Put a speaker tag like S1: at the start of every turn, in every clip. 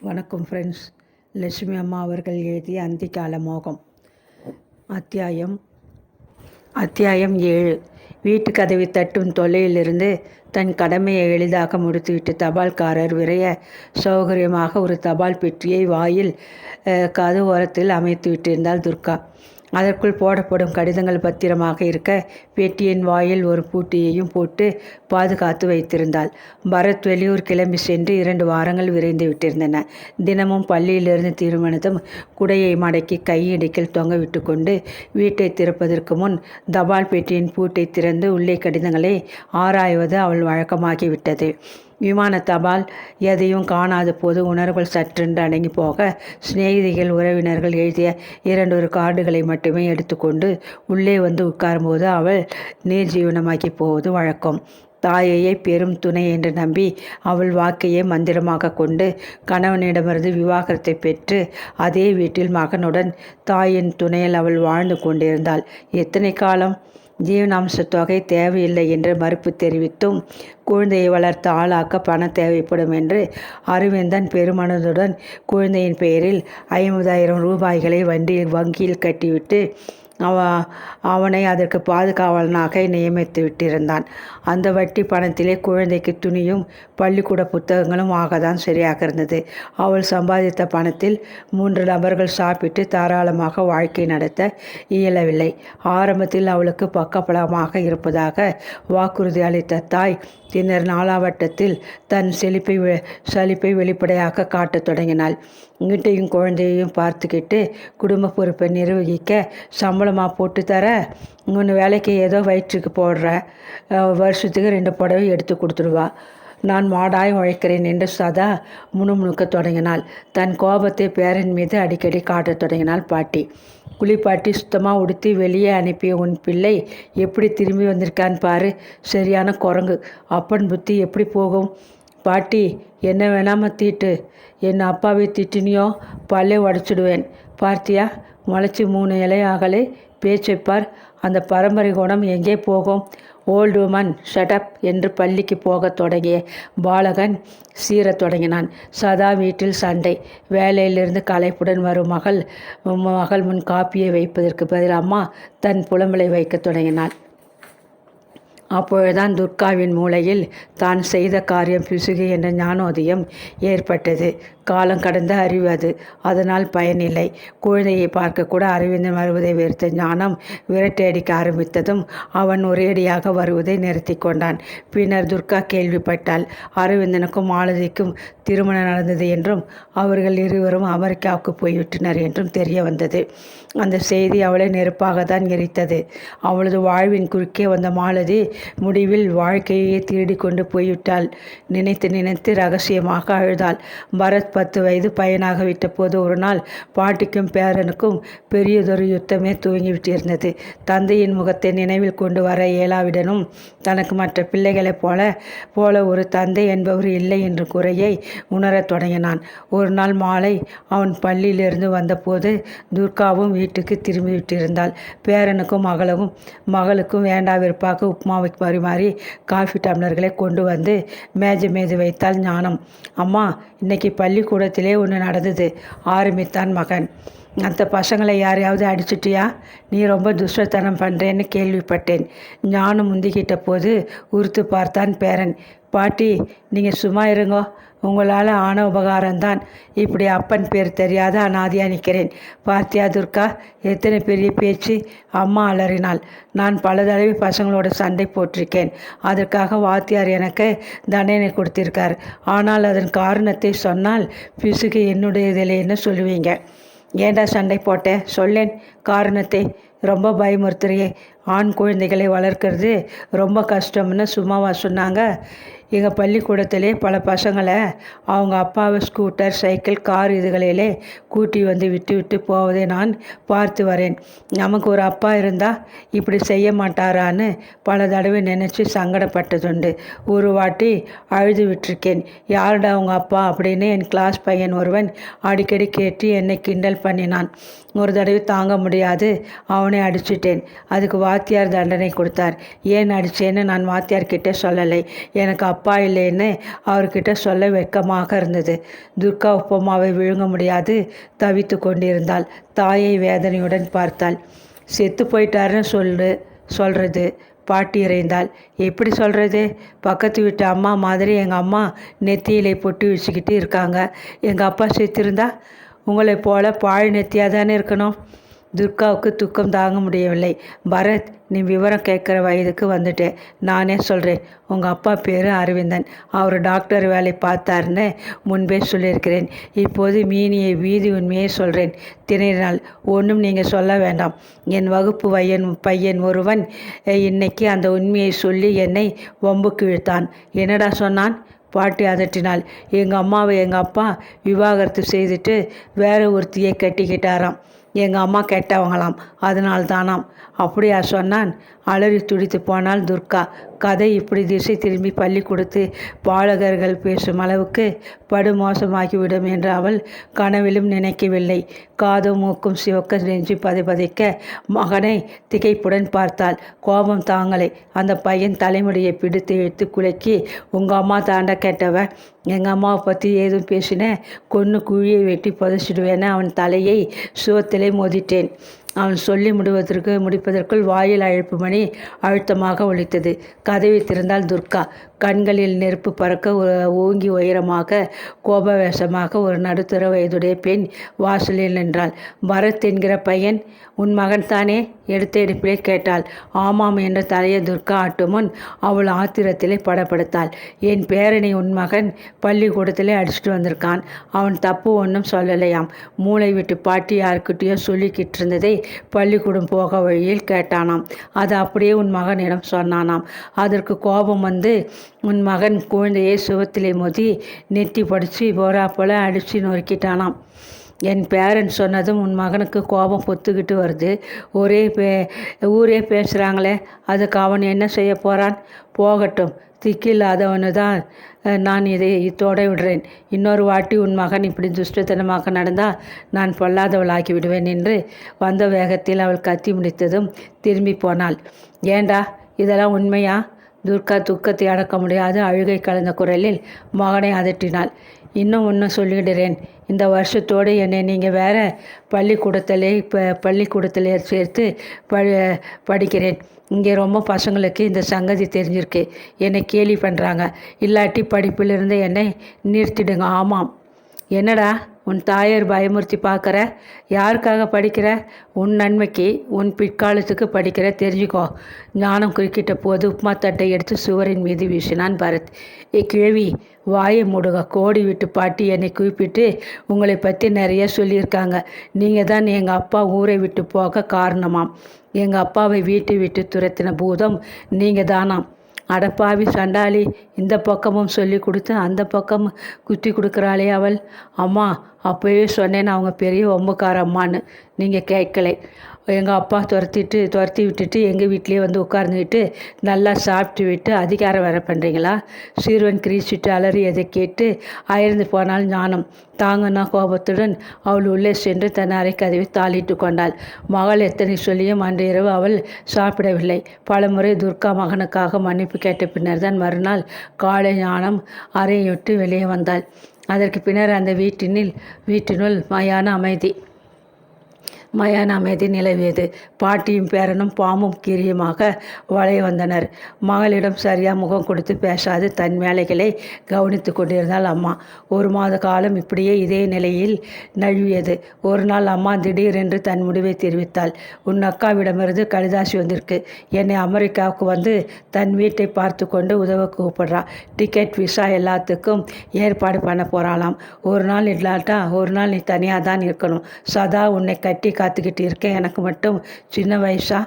S1: வணக்கம் ஃப்ரெண்ட்ஸ். லட்சுமி அம்மா அவர்கள் எழுதிய அந்திக்கால மோகம். அத்தியாயம் 7. வீட்டு கதவை தட்டும் தொல்லையிலிருந்து தன் கடமையை எளிதாக முடித்துவிட்டு தபால்காரர் விரைய சௌகரியமாக ஒரு தபால் பெட்டியை வாயில் கதவு ஓரத்தில் அமைத்து விட்டிருந்தாள் துர்கா. அதற்குள் போடப்படும் கடிதங்கள் பத்திரமாக இருக்க பெட்டியின் வாயில் ஒரு பூட்டியையும் போட்டு பாதுகாத்து வைத்திருந்தாள். பரத் வெளியூர் கிளம்பி சென்று 2 வாரங்கள் விரைந்து விட்டிருந்தன. தினமும் பள்ளியிலிருந்து திருமணத்தும் குடையை மடக்கி கையிடைக்கில் தொங்க விட்டு கொண்டு வீட்டை திறப்பதற்கு முன் தபால் பெட்டியின் பூட்டை திறந்து உள்ளே கடிதங்களை ஆராய்வது அவள் வழக்கமாகிவிட்டது. விமான தபால் எதையும் காணாத போது உணர்வுகள் சற்றென்று அடங்கி போக சிநேகிதிகள் உறவினர்கள் எழுதிய 2 கார்டுகளை மட்டுமே எடுத்துக்கொண்டு உள்ளே வந்து உட்காரும்போது அவள் நீர்ஜீவனமாக்கி போவது வழக்கம். தாயையே பெரும் துணை என்று நம்பி அவள் வாக்கையே மந்திரமாக கொண்டு கணவனிடமிருந்து விவாகரத்தை பெற்று அதே வீட்டில் மகனுடன் தாயின் துணையில் அவள் வாழ்ந்து கொண்டிருந்தாள். எத்தனை காலம்? ஜீவனாம்ச தொகை தேவையில்லை என்று மறுப்பு தெரிவித்தும் குழந்தையை வளர்த்து ஆளாக்க பணம் தேவைப்படும் என்று அரவிந்தன் பெருமனதுடன் குழந்தையின் பெயரில் 50,000 ரூபாய்களை வங்கியில் கட்டிவிட்டு அவனை அதற்கு பாதுகாவலனாக நியமித்து விட்டிருந்தான். அந்த வட்டி பணத்திலே குழந்தைக்கு துணியும் பள்ளிக்கூட புத்தகங்களும் ஆகத்தான் சரியாக இருந்தது. அவள் சம்பாதித்த பணத்தில் 3 நபர்கள் சாப்பிட்டு தாராளமாக வாழ்க்கை நடத்த இயலவில்லை. ஆரம்பத்தில் அவளுக்கு பக்கபலமாக இருப்பதாக வாக்குறுதி அளித்த தாய் பின்னர் 4ஆம் வட்டத்தில் தன் சலிப்பை வெளிப்படையாக காட்டத் தொடங்கினாள். வீட்டையும் குழந்தையையும் பார்த்துக்கிட்டு குடும்ப பொறுப்பை நிர்வகிக்க சம்பளமாக போட்டு தர, இன்னொன்று வேலைக்கு ஏதோ வயிற்றுக்கு போடுற, வருஷத்துக்கு 2 புடவை எடுத்து கொடுத்துடுவா. நான் மாடாய் உழைக்கிறேன் என்று சதா முணுமுணுக்க தொடங்கினாள். தன் கோபத்தை பேரன் மீது அடிக்கடி காட்டத் தொடங்கினாள் பாட்டி. குளிப்பாட்டி சுத்தமாக உடுத்தி வெளியே அனுப்பிய உன் பிள்ளை எப்படி திரும்பி வந்திருக்கான்னு பாரு. சரியான குரங்கு. அப்பன் புத்தி எப்படி போகும்? பாட்டி, என்ன வேணாமல் தீட்டு. என் அப்பாவை திட்டினியோ பல்லே உடச்சிடுவேன். பார்த்தியா, முளைச்சி 3 இலை ஆகலை. பேச்சைப்பார். அந்த பரம்பரை குணம் எங்கே போகும்? ஓல்டு உமன் ஷட்டப் என்று பள்ளிக்கு போகத் தொடங்கிய பாலகன் சீரத் தொடங்கினான். சதா வீட்டில் சண்டை. வேலையிலிருந்து களைப்புடன் வரும் மகள் முன் காப்பியை வைப்பதற்கு பதில் அம்மா தன் புலம்பலை வைக்கத் தொடங்கினாள். அப்பொழுதுதான் துர்காவின் மூளையில் தான் செய்த காரியம் பிசுகு என்ற ஞானோதயம் ஏற்பட்டது. காலம் கடந்த அறிவு அது. அதனால் பயனில்லை. குழந்தையை பார்க்கக்கூட அரவிந்தன் வருவதை வெறுத்த ஞானம் விரட்டியடிக்க ஆரம்பித்ததும் அவன் ஒரேடியாக வருவதை நிறுத்தி கொண்டான். பின்னர் துர்கா கேள்விப்பட்டாள். அரவிந்தனுக்கும் மாலதிக்கும் திருமணம் நடந்தது என்றும் அவர்கள் இருவரும் அமெரிக்காவுக்கு போய்விட்டனர் என்றும் தெரிய வந்தது. அந்த செய்தி அவளை நெருப்பாக தான் எரித்தது. அவளது வாழ்வின் குறுக்கே வந்த மாலதி முடிவில் வாழ்க்கையை திருடி கொண்டு போய்விட்டாள். நினைத்து ரகசியமாக அழுதாள். பரத் 10 வயது பையனாக விட்ட போது ஒரு நாள் பாட்டிக்கும் பேரனுக்கும் பெரியதொரு யுத்தமே துவங்கிவிட்டிருந்தது. தந்தையின் முகத்தை நினைவில் கொண்டு வர இயலாவிடனும் தனக்கு மற்ற பிள்ளைகளைப் போல ஒரு தந்தை என்பவர் இல்லை என்ற குறையை உணரத் தொடங்கினான். ஒரு நாள் மாலை அவன் பள்ளியிலிருந்து வந்தபோது துர்காவும் வீட்டுக்கு திரும்பிவிட்டிருந்தாள். பேரனுக்கும் மகளுக்கும் வேண்டாவிருப்பாக உப்மாவை பரிமாறி காஃபி டம்ளர்களை கொண்டு வந்து மேஜை மீது வைத்தாள் ஞானம். அம்மா, இன்னைக்கு பள்ளிக்கூடத்திலே ஒன்று நடந்தது ஆரம்பித்தான் மகன். அந்த பசங்களை யாரையாவது அடிச்சிட்டியா? நீ ரொம்ப துஷ்டத்தனம் பண்ணுறேன்னு கேள்விப்பட்டேன். ஞானம் முந்திக்கிட்ட போது உறுத்து பார்த்தான் பேரன். பாட்டி, நீங்கள் சும்மா இருங்கோ. உங்களால் ஆன உபகாரம்தான். இப்படி அப்பன் பேர் தெரியாத அனாதியாக நிற்கிறேன். பார்த்தியா துர்கா, எத்தனை பெரிய பேச்சு? அம்மா அலறினாள். நான் பல தடவை பசங்களோட சண்டை போட்டிருக்கேன். அதற்காக வாத்தியார் எனக்கு தண்டனை கொடுத்திருக்கார். ஆனால் அதன் காரணத்தை சொன்னால் பிசுக்கு என்னுடையதில்லைன்னு சொல்லுவீங்க. ஏண்டா சண்டை போட்டேன்? சொல்லேன் காரணத்தை. ரொம்ப பயமுறுத்துறியே. ஆண் குழந்தைகளை வளர்க்குறது ரொம்ப கஷ்டம்னு சும்மாவா சொன்னாங்க? எங்கள் பள்ளிக்கூடத்திலே பல பசங்களை அவங்க அப்பாவை ஸ்கூட்டர், சைக்கிள், கார் இதுகளிலே கூட்டி வந்து விட்டு போவதை நான் பார்த்து வரேன். நமக்கு ஒரு அப்பா இருந்தால் இப்படி செய்ய மாட்டாரான்னு பல தடவை நினச்சி சங்கடப்பட்டதுண்டு. ஒரு வாட்டி அழுது விட்டுருக்கேன். யாருடா அவங்க அப்பா அப்படின்னு என் கிளாஸ் பையன் ஒருவன் அடிக்கடி கேட்டு என்னை கிண்டல் பண்ணினான். ஒரு தடவை தாங்க முடியாது அவனை அடிச்சிட்டேன். அதுக்கு வாத்தியார் தண்டனை கொடுத்தார். ஏன் அடித்தேன்னு நான் வாத்தியார்கிட்ட சொல்லலை. எனக்கு அப்பா இல்லைன்னு அவர்கிட்ட சொல்ல வெட்கமாக இருந்தது. துர்கா உப்புமாவை விழுங்க முடியாது தவித்து கொண்டிருந்தாள். தாயை வேதனையுடன் பார்த்தாள். செத்து போயிட்டாருன்னு சொல்கிறது. பாட்டி இறைந்தாள். எப்படி சொல்கிறது? பக்கத்து வீட்டு அம்மா மாதிரி எங்கள் அம்மா நெத்தியிலே பொட்டி வச்சுக்கிட்டு இருக்காங்க. எங்கள் அப்பா செத்திருந்தா உங்களைப் போல பாழ் நெத்தியாக தானே இருக்கணும். துர்காவுக்கு துக்கம் தாங்க முடியவில்லை. பரத், நீ விவரம் கேட்குற வயதுக்கு வந்துட்டேன். நானே சொல்கிறேன். உங்கள் அப்பா பேர் அரவிந்தன். அவர் டாக்டர் வேலை பார்த்தாருன்னு முன்பே சொல்லியிருக்கிறேன். இப்போது மீனியை வீதி உண்மையை சொல்கிறேன். திணறினாள். ஒன்றும் நீங்கள் சொல்ல வேண்டாம். என் வகுப்பு பையன் ஒருவன் இன்னைக்கு அந்த உண்மையை சொல்லி என்னை வம்புக்கு இழுத்தான். என்னடா சொன்னான்? பாட்டி அதட்டினாள். எங்கள் அம்மாவை எங்கள் அப்பா விவாகரத்து செய்துட்டு வேற ஒருத்தியை கட்டிக்கிட்டாராம். எங்கள் அம்மா கெட்டவங்களாம், அதனால்தானாம். அப்படியா சொன்னான்? அலறி துடித்து போனால் துர்கா. கதை இப்படி திசை திரும்பி பள்ளி கொடுத்து பாலகர்கள் பேசும் அளவுக்கு படுமோசமாகிவிடும் என்று அவள் கனவிலும் நினைக்கவில்லை. காதும் மூக்கும் சிவக்க நெஞ்சு பதைக்க மகனை திகைப்புடன் பார்த்தாள். கோபம் தாங்களே. அந்த பையன் தலைமுடியை பிடித்து இழுத்து குலுக்கி, உங்கள் அம்மா தாண்ட கேட்டவ, எங்கள் அம்மாவை பற்றி ஏதும் பேசினேன், கொன்று குழியை வெட்டி புதைச்சிடுவேன்னு அவன் தலையை சுவத்திலே மோதிட்டேன். அவன் சொல்லி முடிப்பதற்குள் வாயில் அழைப்பு மணி அழுத்தமாக ஒலித்தது. கதவை திறந்தால் துர்கா. கண்களில் நெருப்பு பறக்க ஓங்கி உயரமாக கோபவேஷமாக ஒரு நடுத்தர வயதுடைய பெண் வாசலில் நின்றாள். பரத் என்கிற பையன் உன் மகன் தானே? எடுத்த எடுப்பிலே கேட்டாள். ஆமாம் என்ற தலையை துர்கா ஆட்டுமுன் அவள் ஆத்திரத்திலே படப்படுத்தாள். என் பேரனை உன் மகன் பள்ளிக்கூடத்திலே அடிச்சுட்டு வந்திருக்கான். அவன் தப்பு ஒன்றும் சொல்லலையாம். மூளை விட்டு பாட்டி யாருக்கிட்டேயோ சொல்லிக்கிட்டு இருந்ததை பள்ளிக்கூடம் போக வழியில் கேட்டானாம். அது அப்படியே உன் மகனிடம் சொன்னானாம். அதற்கு கோபம் வந்து உன் மகன் குழந்தையை சுவத்திலே மோதி நெத்தி படித்து போரா போல அடித்து நொறுக்கிட்டானாம். என் பேரன் சொன்னதும் உன் மகனுக்கு கோபம் பொத்துக்கிட்டு வருது. ஊரே பேசுகிறாங்களே, அதுக்கு அவன் என்ன செய்ய போகிறான்? போகட்டும், திக்கில்லாதவனு தான். நான் இதை இத்தோட விடுறேன். இன்னொரு வாட்டி உன் மகன் இப்படி துஷ்டத்தனமாக நடந்தால் நான் பொல்லாதவளாக்கி விடுவேன் என்று வந்த வேகத்தில் அவள் கத்தி முடித்ததும் திரும்பி போனாள். ஏண்டா, இதெல்லாம் உண்மையா? துர்கா துக்கத்தை அடக்க முடியாத அழுகை கலந்த குரலில் மகனை அதட்டினாள். இன்னும் ஒன்று சொல்லிடுறேன். இந்த வருஷத்தோடு என்னை நீங்கள் வேறு பள்ளிக்கூடத்திலே சேர்த்து படிக்கிறேன். இங்கே ரொம்ப பசங்களுக்கு இந்த சங்கதி தெரிஞ்சிருக்கு. என்னை கேலி பண்ணுறாங்க. இல்லாட்டி படிப்பிலிருந்து என்னை நிறுத்திடுங்க. ஆமாம். என்னடா உன் தாயார் பயமுறுத்தி பார்க்குற? யாருக்காக படிக்கிற? உன் நன்மைக்கு, உன் பிற்காலத்துக்கு படிக்கிற. தெரிஞ்சுக்கோ. ஞானம் குறுக்கிட்ட போது உப்மா தட்டை எடுத்து சுவரின் மீது வீசினான் பரத். கிழவி, வாயை மூடுக. கோடி விட்டு பாட்டி என்னை கூப்பிட்டு உங்களை பற்றி நிறைய சொல்லியிருக்காங்க. நீங்கள் தான் எங்கள் அப்பா ஊரை விட்டு போக காரணமாம். எங்கள் அப்பாவை வீட்டை விட்டு துரத்தின பூதம் நீங்கள் தானாம். அடப்பாவி சண்டாளி, இந்த பக்கமும் சொல்லி கொடுத்து அந்த பக்கம் குத்தி கொடுக்குறாளே அவள். அம்மா, அப்போவே சொன்னேன்னு அவங்க பெரிய ஒம்புக்கார அம்மான்னு. நீங்கள் கேட்கலை. எங்கள் அப்பா துரத்தி விட்டுட்டு எங்கள் வீட்லேயே வந்து உட்கார்ந்துக்கிட்டு நல்லா சாப்பிட்டு விட்டு அதிகாரம் வேற பண்ணுறீங்களா? சீர்வன் கிரீச்சிட்டு அலறியதை கேட்டு அயர்ந்து போனால் ஞானம். தாங்கன்னா கோபத்துடன் அவள் உள்ளே சென்று தன் அறை கதவை தாளிட்டு கொண்டாள். மகள் எத்தனை சொல்லியும் அன்று இரவு அவள் சாப்பிடவில்லை. பலமுறை துர்கா மகனுக்காக மன்னிப்பு கேட்ட பின்னர் தான் மறுநாள் காலை ஞானம் அறையை விட்டு வெளியே வந்தாள். அதற்கு பின்னர் அந்த வீட்டினுள் மயான அமைதி நிலவியது. பாட்டியும் பேரனும் பாம்பும் கீரியுமாக வளைய வந்தனர். மகளிடம் சரியாக முகம் கொடுத்து பேசாது தன் வேலைகளை கவனித்து கொண்டிருந்தாள் அம்மா. ஒரு மாத காலம் இப்படியே இதே நிலையில் நழுவியது. ஒரு நாள் அம்மா திடீரென்று தன் முடிவை தெரிவித்தாள். உன் அக்காவிடமிருந்து கடிதாசி வந்திருக்கு. என்னை அமெரிக்காவுக்கு வந்து தன் வீட்டை பார்த்து கொண்டு உதவ கூப்பிடுறா. டிக்கெட், விசா எல்லாத்துக்கும் ஏற்பாடு பண்ண போகிறாளாம். ஒரு நாள் இல்லாட்டா ஒரு நாள் நீ தனியாக தான் இருக்கணும். சதா உன்னை கட்டி காத்துக்கிட்டு இருக்கேன். எனக்கு மட்டும் சின்ன வயசா?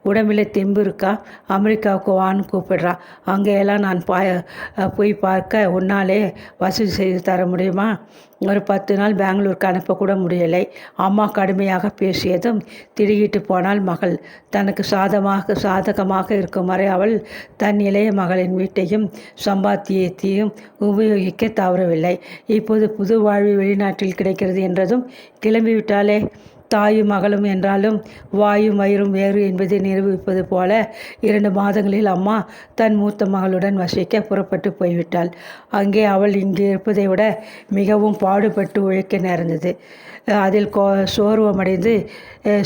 S1: உடம்பில் தெம்பு இருக்கா? அமெரிக்காவுக்கு வான்னு கூப்பிடுறா. அங்கேயெல்லாம் நான் போய் பார்க்க உன்னாலே வசதி செய்து தர முடியுமா? ஒரு 10 நாள் பெங்களூருக்கு அனுப்பக்கூட முடியலை. அம்மா கடுமையாக பேசியதும் திடுகிட்டு போனால் மகள். தனக்கு சாதகமாக இருக்கும் வரை அவள் தன் இளைய மகளின் வீட்டையும் சம்பாத்தியத்தையும் உபயோகிக்க தவறவில்லை. இப்போது புது வாழ்வு வெளிநாட்டில் கிடைக்கிறது என்றதும் கிளம்பிவிட்டாலே. தாயும் மகளும் என்றாலும் வாயும் வயிறும் வேறு என்பதை நிரூபிப்பது போல 2 மாதங்களில் அம்மா தன் மூத்த மகளுடன் வசிக்க புறப்பட்டு போய்விட்டாள். அங்கே அவள் இங்கு இருப்பதை விட மிகவும் பாடுபட்டு உழைக்க நேர்ந்தது. அதில்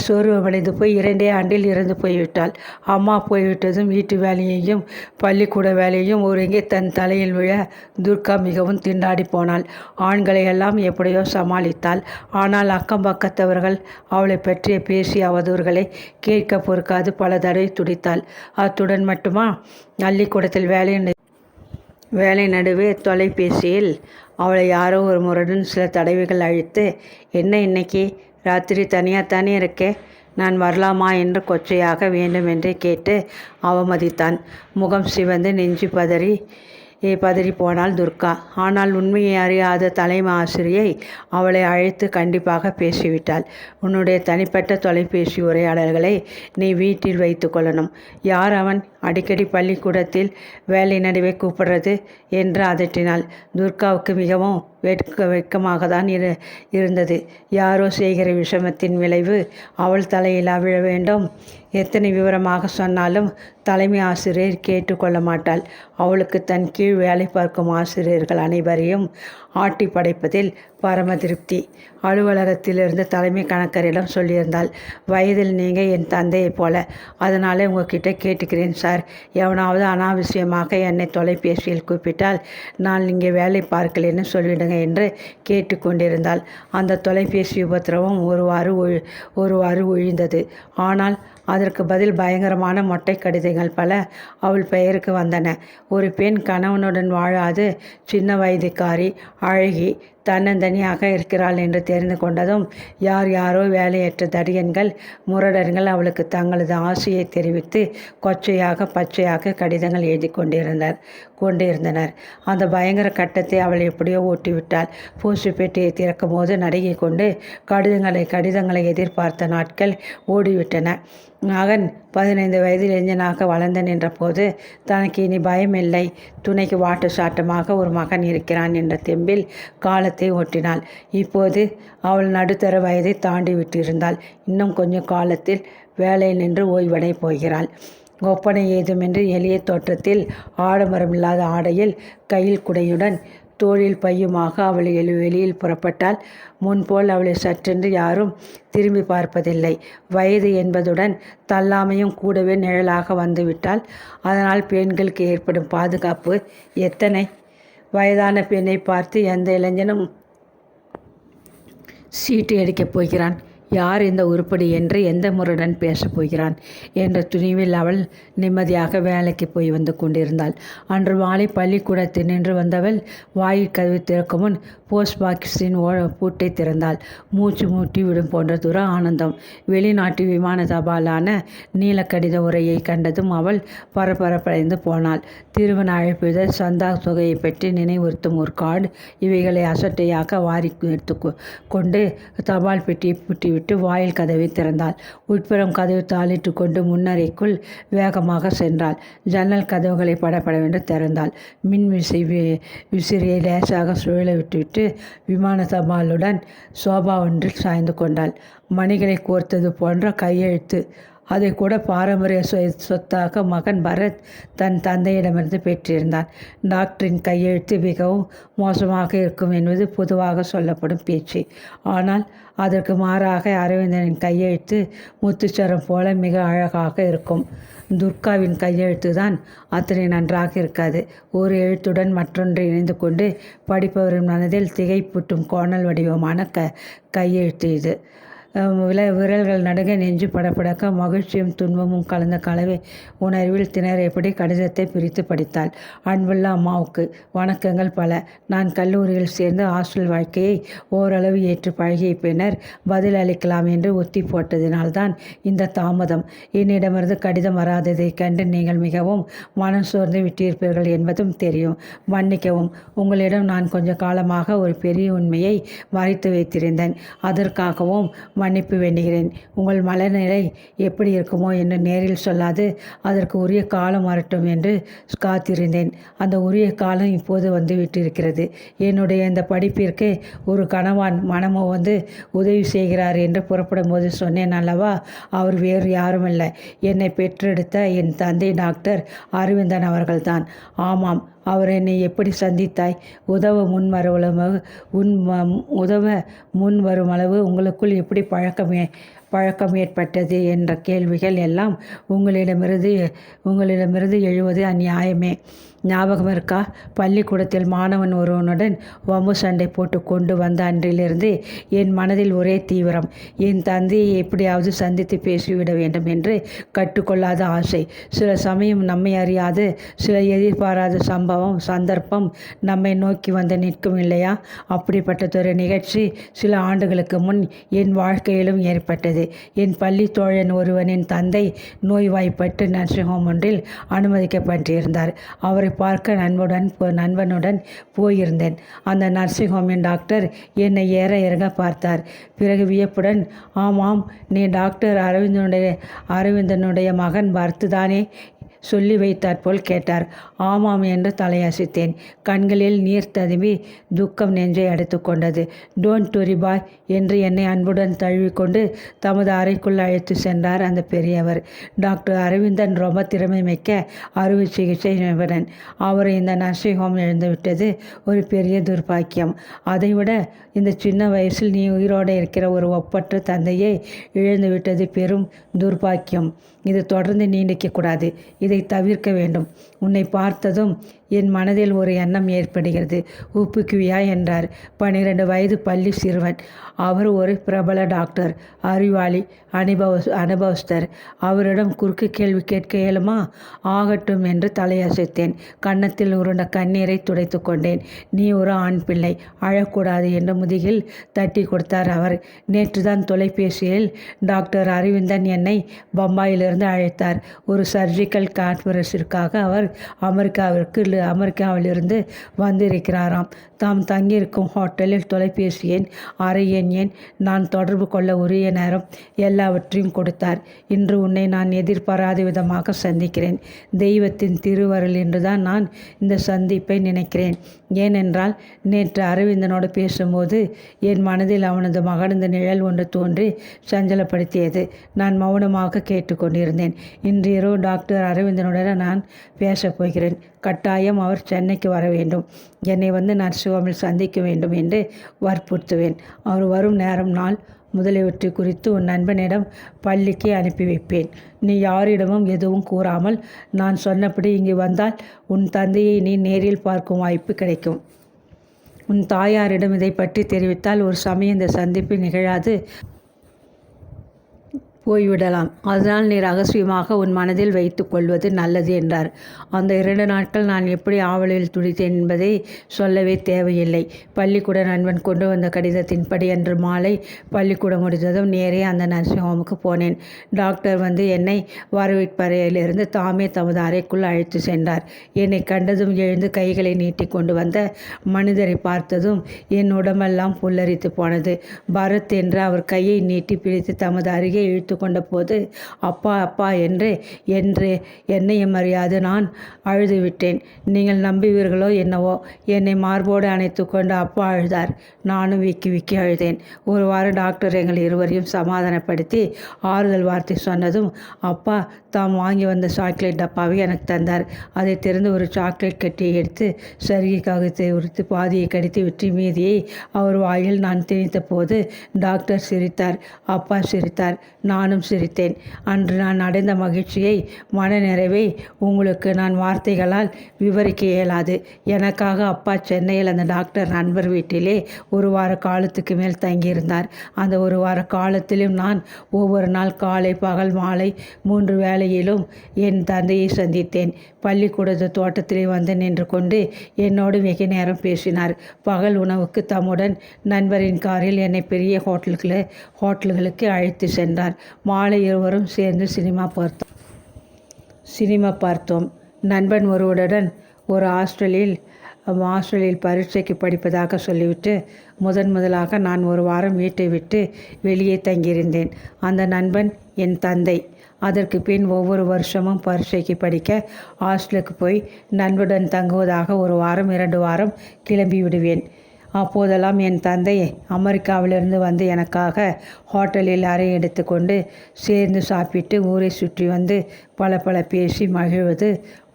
S1: சோர்வமடைந்து போய் 2 ஆண்டில் இறந்து போய்விட்டாள். அம்மா போய்விட்டதும் வீட்டு வேலையையும் பள்ளிக்கூட வேலையையும் ஒருங்கே தன் தலையில் விழ துர்கா மிகவும் திண்டாடி போனாள். ஆண்களை எல்லாம் எப்படியோ சமாளித்தாள். ஆனால் அக்கம் பக்கத்தவர்கள் அவளை பற்றிய பேசிய அவதூறுகளை கேட்க பொறுக்காது பல தடவை துடித்தாள். அத்துடன் மட்டுமா, பள்ளிக்கூடத்தில் வேலை நடுவே தொலைபேசியில் அவளை யாரோ ஒரு முரடன் சில தடவைகள் அழைத்து, என்ன இன்னைக்கு ராத்திரி தனியாகத்தானே இருக்கே, நான் வரலாமா என்று கொச்சையாக வேண்டுமென்றே கேட்டு அவமதித்தான். முகம் சிவந்து நெஞ்சு பதறி போனாள் துர்கா. ஆனால் உண்மையை அறியாத தலைமை ஆசிரியை அவளை அழைத்து கண்டிப்பாக பேசிவிட்டாள். உன்னுடைய தனிப்பட்ட தொலைபேசி உரையாடல்களை நீ வீட்டில் வைத்து கொள்ளணும். யார் அவன் அடிக்கடி பள்ளிக்கூடத்தில் வேலை நடுவே கூப்பிடுறது என்று அதட்டினாள். துர்காவுக்கு மிகவும் வெட்கமாக தான் இருந்தது. யாரோ செய்கிற விஷமத்தின் விளைவு அவள் தலையிலா விழ வேண்டும்? எத்தனை விவரமாக சொன்னாலும் தலைமை ஆசிரியர் கேட்டுக்கொள்ள மாட்டாள். அவளுக்கு தன் கீழ் வேலை பார்க்கும் ஆசிரியர்கள் அனைவரையும் ஆட்டி படைப்பதில் பரம திருப்தி. அலுவலகத்திலிருந்து தலைமை கணக்கரிடம் சொல்லியிருந்தாள், வயதில் நீங்கள் என் தந்தையைப் போல, அதனாலே உங்ககிட்ட கேட்டுக்கிறேன் சார். எவனாவது அனாவசியமாக என்னை தொலைபேசியில் கூப்பிட்டால் நான் இங்கே வேலை பார்க்கலேன்னு சொல்லிவிடுங்க என்று கேட்டுக்கொண்டிருந்தாள். அந்த தொலைபேசி உபத்திரவம் ஒருவாறு ஒழிந்தது. ஆனால் அதற்கு பதில் பயங்கரமான மொட்டை கடிதங்கள் பல அவள் பெயருக்கு வந்தன. ஒரு பெண் கணவனுடன் வாழாது சின்ன வயதுக்காரி, அழகி, தன்னந்தனியாக இருக்கிறாள் என்று தெரிந்து கொண்டதும் யாரோ வேலையற்ற தடியன்கள், முரடர்கள் அவளுக்கு தங்களது ஆசையை தெரிவித்து பச்சையாக கடிதங்கள் எழுதி கொண்டிருந்தனர். அந்த பயங்கர கட்டத்தை அவள் எப்படியோ ஓட்டிவிட்டாள். போஸ்ட் பெட்டியை திறக்கும் போது நடுங்கி கொண்டு கடிதங்களை எதிர்பார்த்த நாட்கள் ஓடிவிட்டன. மகன் 15 வயதில் இளைஞனாக வளர்ந்து நின்ற போது தனக்கு இனி பயமில்லை, துணைக்கு வாட்டு சாட்டமாக ஒரு மகன் இருக்கிறான் என்ற தெம்பில் காலத்தை ஓட்டினாள். இப்போது அவள் நடுத்தர வயதை தாண்டி விட்டிருந்தாள். இன்னும் கொஞ்சம் காலத்தில் வேலையில் நின்று ஓய்வடை போகிறாள். ஒப்பனை ஏதுமின்றி எளிய தோற்றத்தில் ஆடம்பரமில்லாத ஆடையில் கையில் குடையுடன் தோளில் பையுமாக அவள் வெளியில் புறப்பட்டாள். முன்போல் அவளை சற்றென்று யாரும் திரும்பி பார்ப்பதில்லை. வயது என்பதுடன் தள்ளாமையும் கூடவே நிழலாக வந்துவிட்டாள். அதனால் பெண்களுக்கு ஏற்படும் பாதுகாப்பு எத்தனை? வயதான பெண்ணை பார்த்து எந்த இளைஞனும் சீட்டு அடிக்கப் போகிறான்? யார் இந்த உருப்படி என்று எந்த முறையுடன் பேசப் போகிறான் என்ற துணிவில் அவள் நிம்மதியாக வேலைக்கு போய் வந்து கொண்டிருந்தாள். அன்று மாலை பள்ளிக்கூடத்தில் நின்று வந்தவள் வாயில் கதவு திறக்கும் முன் போஸ்ட் பாக்ஸின் பூட்டை திறந்தாள். மூச்சு மூட்டி விடும் போன்ற தூர ஆனந்தம். வெளிநாட்டு விமான தபாலான நீல கடித உரையை கண்டதும் அவள் பரபரப்படைந்து போனாள். திருமண அழைப்பிதழ், சந்தா தொகையை பற்றி நினைவுறுத்தும் ஒரு கார்டு, இவைகளை அசட்டையாக வாரி எடுத்து கொண்டு தபால் பெட்டியை பூட்டி விட்டு வாயில் கதவை திறந்தாள். உட்புறம் கதவு தாளிட்டு கொண்டு முன்னறைக்குள் வேகமாக சென்றாள். ஜன்னல் கதவுகளை படப்படவென்று திறந்தாள். மின் விசிறியை லேசாக சுழல விட்டுவிட்டு விமான தபாலுடன் சோபா ஒன்றில் சாய்ந்து கொண்டாள். மணிகளை கோர்த்தது போன்ற கையெழுத்து. அதை கூட பாரம்பரிய சொத்தாக மகன் பரத் தன் தந்தையிடமிருந்து பெற்றிருந்தான். டாக்டரின் கையெழுத்து மிகவும் மோசமாக இருக்கும் என்பது பொதுவாக சொல்லப்படும் பேச்சு. ஆனால் அதற்கு மாறாக அரவிந்தனின் கையெழுத்து முத்துச்சரம் போல மிக அழகாக இருக்கும். துர்காவின் கையெழுத்து தான் அத்தனை நன்றாக இருக்காது. ஒரு எழுத்துடன் மற்றொன்று இணைந்து கொண்டு படிப்பவரின் மனதில் திகைப்பூட்டும் கோணல் வடிவமான கையெழுத்து இது. விரல்கள் நடுங்க, நெஞ்சு படப்படக்க, மகிழ்ச்சியும் துன்பமும் கலந்த கலவை உணர்வில் திணறியபடி கடிதத்தை பிரித்து படித்தாள். அன்புள்ள அம்மாவுக்கு வணக்கங்கள் பல. நான் கல்லூரியில் சேர்ந்து ஹாஸ்டல் வாழ்க்கையை ஓரளவு ஏற்று பழகிய பின்னர் பதில் அளிக்கலாம் என்று ஒத்தி போட்டதினால்தான் இந்த தாமதம். என்னிடமிருந்து கடிதம் வராததை கண்டு நீங்கள் மிகவும் மனம் சோர்ந்து விட்டிருப்பீர்கள் என்பதும் தெரியும். மன்னிக்கவும். உங்களிடம் நான் கொஞ்ச காலமாக ஒரு பெரிய உண்மையை மறைத்து வைத்திருந்தேன். அதற்காகவும் மன்னிப்பு வேண்டுகிறேன். உங்கள் மனநிலை எப்படி இருக்குமோ என்று நேரில் சொல்லாது அதற்கு உரிய காலம் வரட்டும் என்று காத்திருந்தேன். அந்த உரிய காலம் இப்போது வந்துவிட்டிருக்கிறது. என்னுடைய இந்த படிப்பிற்கு ஒரு கணவான் மனமோ உதவி செய்கிறார் என்று புறப்படும் போது சொன்னேன் அல்லவா? அவர் வேறு யாருமில்லை, என்னை பெற்றெடுத்த என் தந்தை டாக்டர் அரவிந்தன் அவர்கள்தான். ஆமாம், அவர் என்னை எப்படி சந்தித்தாய்? உதவ முன்வருமளவு உங்களுக்குள் எப்படி பழக்கம் ஏற்பட்டது என்ற கேள்விகள் எல்லாம் உங்களிடமிருந்து எழுவது அந்நியாயமே. ஞாபகம் இருக்கா? பள்ளிக்கூடத்தில் மாணவன் ஒருவனுடன் வம்பு சண்டை போட்டு கொண்டு வந்த அன்றிலிருந்து என் மனதில் ஒரே தீவிரம். என் தந்தையை எப்படியாவது சந்தித்து பேசிவிட வேண்டும் என்று கற்றுக்கொள்ளாத ஆசை. சில சமயம் நம்மை அறியாது சில எதிர்பாராத சந்தர்ப்பம் நம்மை நோக்கி வந்து நிற்கும் இல்லையா? அப்படிப்பட்டதொரு நிகழ்ச்சி சில ஆண்டுகளுக்கு முன் என் வாழ்க்கையிலும் ஏற்பட்டது. என் பள்ளி தோழன் ஒருவனின் தந்தை நோய்வாய்ப்பட்டு நர்சிங் ஹோம் ஒன்றில் அனுமதிக்கப்பட்டிருந்தார். அவரை பார்க்க நண்பனுடன் போயிருந்தேன். அந்த நர்சிங் ஹோமின் டாக்டர் என்னை ஏற இறங்க பார்த்தார். பிறகு வியப்புடன், ஆமாம், நீ டாக்டர் அரவிந்தனுடைய மகன் பர்த்துதானே? சொல்லி வைத்தாற் போல் கேட்டார். ஆமாம் என்று தலையசைத்தேன். கண்களில் நீர் ததும்பி துக்கம் நெஞ்சை அடைத்து கொண்டது. டோன்ட் வரி பாய் என்று என்னை அன்புடன் தழுவிக்கொண்டு தமது அறைக்குள் அழைத்து சென்றார் அந்த பெரியவர். டாக்டர் அரவிந்தன் ரொம்ப திறமை மிக்க அறுவை சிகிச்சை நிபுணன். அவரை இந்த நர்சிங் ஹோம் இழந்துவிட்டது ஒரு பெரிய துர்பாக்கியம். அதைவிட இந்த சின்ன வயசில் நீ உயிரோடு இருக்கிற ஒரு ஒப்பற்ற தந்தையை இழந்துவிட்டது பெரும் துர்பாக்கியம். இது தொடர்ந்து நீடிக்கக்கூடாது. இதை தவிர்க்க வேண்டும். உன்னை பார்த்ததும் என் மனதில் ஒரு எண்ணம் ஏற்படுகிறது. ஒப்புக்குவியா என்றார். 12 வயது பள்ளி சிறுவன். அவர் ஒரு பிரபல டாக்டர், அறிவாளி, அனுபவஸ்தர். அவரிடம் குறுக்கு கேள்வி கேட்க இயலுமா? ஆகட்டும் என்று தலையசைத்தேன். கன்னத்தில் உருண்ட கண்ணீரை துடைத்து கொண்டேன். நீ ஒரு ஆண் பிள்ளை, அழக்கூடாது என்று முதுகில் தட்டி கொடுத்தார் அவர். நேற்றுதான் தொலைபேசியில் டாக்டர் அரவிந்தன் என்னை பம்பாயிலிருந்து அழைத்தார். ஒரு சர்ஜிக்கல் கான்ஃபரன்ஸிற்காக அவர் அமெரிக்காவிலிருந்து வந்திருக்கிறாராம். தாம் தங்கியிருக்கும் ஹோட்டலில் தொலைபேசி எண், அறை எண், நான் தொடர்பு கொள்ள உரிய நேரம் எல்லாவற்றையும் கொடுத்தார். இன்று உன்னை நான் எதிர்பாராத விதமாக சந்திக்கிறேன். தெய்வத்தின் திருவருள் என்றுதான் நான் இந்த சந்திப்பை நினைக்கிறேன். ஏனென்றால் நேற்று அரவிந்தனோடு பேசும்போது என் மனதில் அவனது மகனது நிழல் ஒன்று தோன்றி சஞ்சலப்படுத்தியது. நான் மௌனமாக கேட்டுக்கொண்டிருந்தேன். இன்று இரவு டாக்டர் அரவிந்தனுடன் நான் பேசப் போகிறேன். கட்டாயம் அவர் சென்னைக்கு வர வேண்டும். என்னை நர்சிங் ஹோமில் சந்திக்க வேண்டும் என்று வற்புறுத்துவேன். அவர் வரும் நேரம், நாள் முதலியவற்றை குறித்து உன் நண்பனிடம் பள்ளிக்கு அனுப்பி வைப்பேன். நீ யாரிடமும் எதுவும் கூறாமல் நான் சொன்னபடி இங்கு வந்தால் உன் தந்தையை நீ நேரில் பார்க்கும் வாய்ப்பு கிடைக்கும். உன் தாயாரிடம் இதை பற்றி தெரிவித்தால் ஒரு சமயம் இந்த சந்திப்பு நிகழாது போய்விடலாம். அதனால் நீ ரகசியமாக உன் மனதில் வைத்து கொள்வது நல்லது என்றார். அந்த 2 நாட்கள் நான் எப்படி ஆவலில் துடித்தேன் என்பதை சொல்லவே தேவையில்லை. பள்ளிக்கூட நண்பன் கொண்டு வந்த கடிதத்தின்படி அன்று மாலை பள்ளிக்கூடம் முடிந்ததும் நேரே அந்த நர்சிங் ஹோமுக்கு போனேன். டாக்டர் என்னை வரவேற்பறையிலிருந்து தாமே தமது அறைக்குள் அழைத்து சென்றார். என்னை கண்டதும் எழுந்து கைகளை நீட்டி கொண்டு வந்த மனிதரை பார்த்ததும் என் உடம்பெல்லாம் புல்லரித்து போனது. பரத் என்று அவர் கையை நீட்டி பிடித்து தமது அருகே இழுத்து கொண்ட போது அப்பா அப்பா என்று என்னையும் அறியாது நான் அழுதுவிட்டேன். நீங்கள் நம்புவீர்களோ என்னவோ, என்னை மார்போடு அணைத்து கொண்டு அப்பா அழுதார். நானும் விக்கி விக்கி அழுதேன். ஒரு வாரம் டாக்டர் எங்கள் இருவரையும் சமாதானப்படுத்தி ஆறுதல் வார்த்தை சொன்னதும் அப்பா தாம் வாங்கி வந்த சாக்லேட் டப்பாவை எனக்கு தந்தார். அதை திறந்து ஒரு சாக்லேட் கட்டியை எடுத்து சருகை காகத்தை உரித்து பாதியை கடித்து விட்டு மீதியை அவர் வாயில் நான் திணித்த போது டாக்டர் சிரித்தார். அப்பா சிரித்தார். நானும் சிரித்தேன். அன்று நான் அடைந்த மகிழ்ச்சியை, மன நிறைவை உங்களுக்கு நான் வார்த்தைகளால் விவரிக்க இயலாது. எனக்காக அப்பா சென்னையில் அந்த டாக்டர் நண்பர் வீட்டிலே ஒரு வார காலத்துக்கு மேல் தங்கியிருந்தார். அந்த ஒரு வார காலத்திலும் நான் ஒவ்வொரு நாள் காலை பகல் மாலை 3 வேளையிலும் என் தந்தையை சந்தித்தேன். பள்ளிக்கூடத்து தோட்டத்திலே வந்து நின்று கொண்டு என்னோடு வெகு நேரம் பேசினார். பகல் உணவுக்கு தம்முடன் நண்பரின் காரில் என்னை பெரிய ஹோட்டல்களுக்கு அழைத்து சென்றார். மாலை இருவரும் சேர்ந்து சினிமா பார்த்தோம். நண்பன் ஒருவருடன் ஒரு ஹாஸ்டலில் ஹாஸ்டலில் பரீட்சைக்கு படிப்பதாக சொல்லிவிட்டு முதலாக நான் ஒரு வாரம் வீட்டை விட்டு வெளியே தங்கியிருந்தேன். அந்த நண்பன் என் தந்தை. அதற்கு பின் ஒவ்வொரு வருஷமும் பரீட்சைக்கு படிக்க ஹாஸ்டலுக்கு போய் நண்புடன் தங்குவதாக ஒரு வாரம் 2 வாரம் கிளம்பி விடுவேன். அப்போதெல்லாம் என் தந்தை அமெரிக்காவிலிருந்து வந்து எனக்காக ஹோட்டலில் அறை எடுத்து கொண்டு சேர்ந்து சாப்பிட்டு ஊரை சுற்றி வந்து பல பேசி மகிழ்வது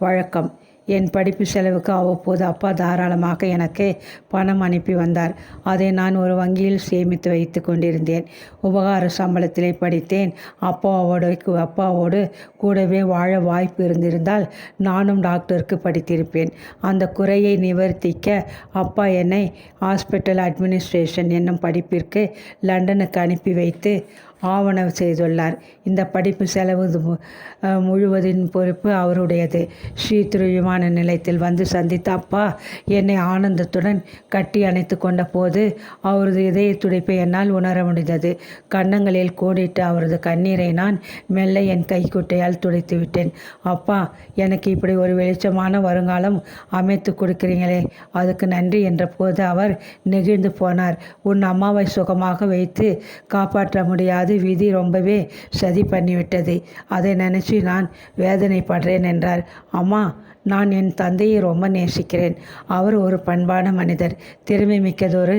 S1: வழக்கம். என் படிப்பு செலவுக்கு அவ்வப்போது அப்பா தாராளமாக எனக்கு பணம் அனுப்பி வந்தார். அதை நான் ஒரு வங்கியில் சேமித்து வைத்து கொண்டிருந்தேன். உபகார சம்பளத்திலே படித்தேன். அப்பாவோடு கூடவே வாழ வாய்ப்பு இருந்திருந்தால் நானும் டாக்டருக்கு படித்திருப்பேன். அந்த குறையை நிவர்த்திக்க அப்பா என்னை ஹாஸ்பிட்டல் அட்மினிஸ்ட்ரேஷன் என்னும் படிப்பிற்கு லண்டனுக்கு அனுப்பி வைத்து ஆவணம் செய்துள்ளார். இந்த படிப்பு செலவு முழுவதின் பொறுப்பு அவருடையது. ஸ்ரீத்ரு விமான நிலையத்தில் வந்து சந்தித்த அப்பா என்னை ஆனந்தத்துடன் கட்டி அணைத்து கொண்ட போது அவரது இதய துடிப்பை என்னால் உணர முடிந்தது. கன்னங்களில் கோடிட்டு அவரது கண்ணீரை நான் மெல்ல என் கைக்குட்டையால் துடைத்து விட்டேன். அப்பா, எனக்கு இப்படி ஒரு வெளிச்சமான வருங்காலம் அமைத்து கொடுக்கிறீங்களே, அதுக்கு நன்றி என்ற போது அவர் நெகிழ்ந்து போனார். உன் அம்மாவை சுகமாக வைத்து காப்பாற்ற முடியாது, விதி ரொம்பவே சதி பண்ணிவிட்டது. அதை நினைச்சு நான் வேதனைப்படுறேன் என்றார். அம்மா, நான் என் தந்தையை ரொம்ப நேசிக்கிறேன். அவர் ஒரு பண்பான மனிதர், திறமை மிக்கதொரு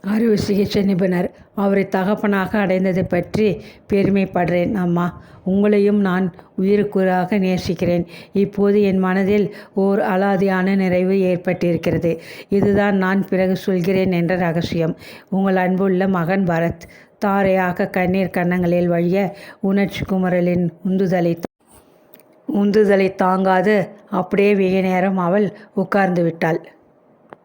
S1: அறுவை சிகிச்சை நிபுணர். அவரை தகப்பனாக அடைந்ததை பற்றி பெருமைப்படுறேன். அம்மா, உங்களையும் நான் உயிருக்குறாக நேசிக்கிறேன். இப்போது என் மனதில் ஓர் அலாதியான நிறைவு ஏற்பட்டிருக்கிறது. இதுதான் நான் பிறகு சொல்கிறேன் என்ற ரகசியம். உங்கள் அன்புள்ள மகன் பரத். தாரையாக கண்ணீர் கன்னங்களில் வழிய உணர்ச்சி குமரலின் உந்துதலை தாங்காது அப்படியே வெகு நேரம் அவள் உட்கார்ந்து விட்டாள்.